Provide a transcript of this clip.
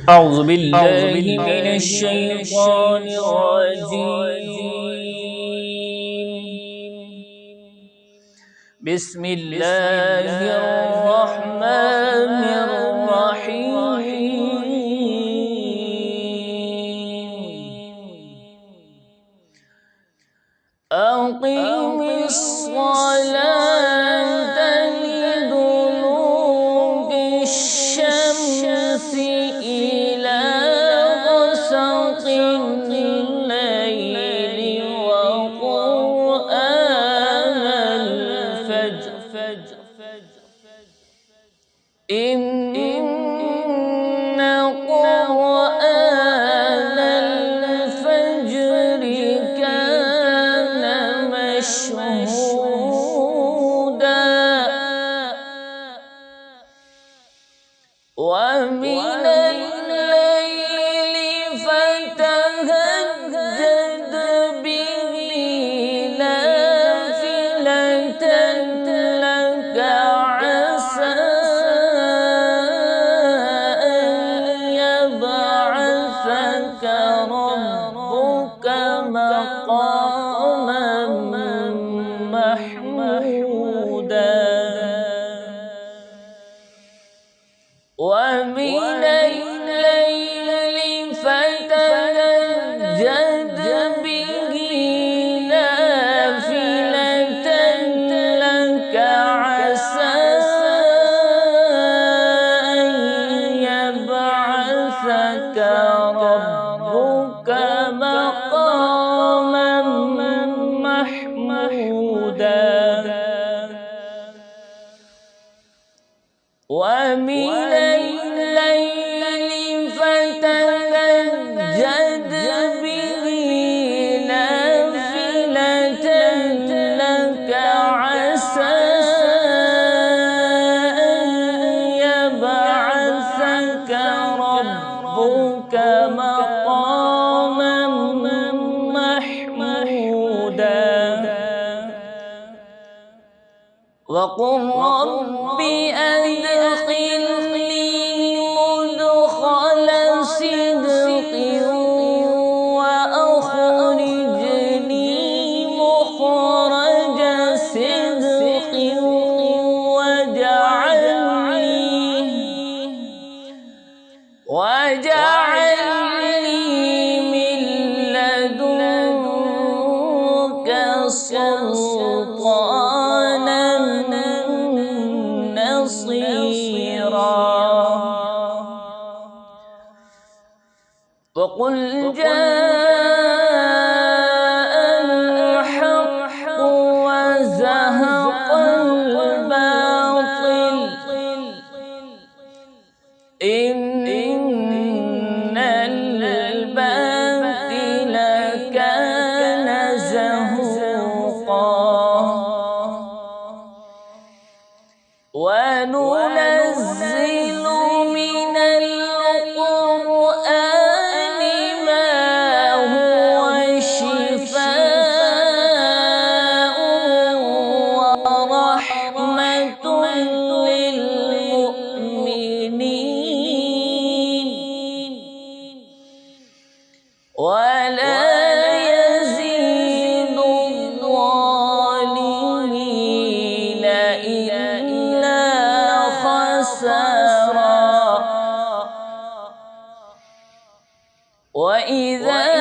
أعوذ بالله من الشيطان الرجيم. بسم الله الرحمن الرحيم. أقم الصلاة لدلوك الشمس إلى غسق الليل وقرآن الفجر إن قرآن الفجر كان مشهودا ومن الليل فتهجد به نافلة لك عسى أن يبعثك ربك مقاما محمودا ومن الليل فتهجد به نافلة لك عسى أن يبعثك ربك مقاما محمودا ومن الليل فتهجد به نافلة لك عسى أن يبعثك ربك مقاما محمودا وقل رب أدخلني مدخل صدق وأخرجني مخرج صدق واجعلني من لدنك سلطانا نصيرا وقل جاء الحق وزهق الباطل إن الباطل كان زهوقا وننزل من القرآن ما هو شفاء ورحمة للمؤمنين ولا يزيد الظالمين إلا خسارا وإذا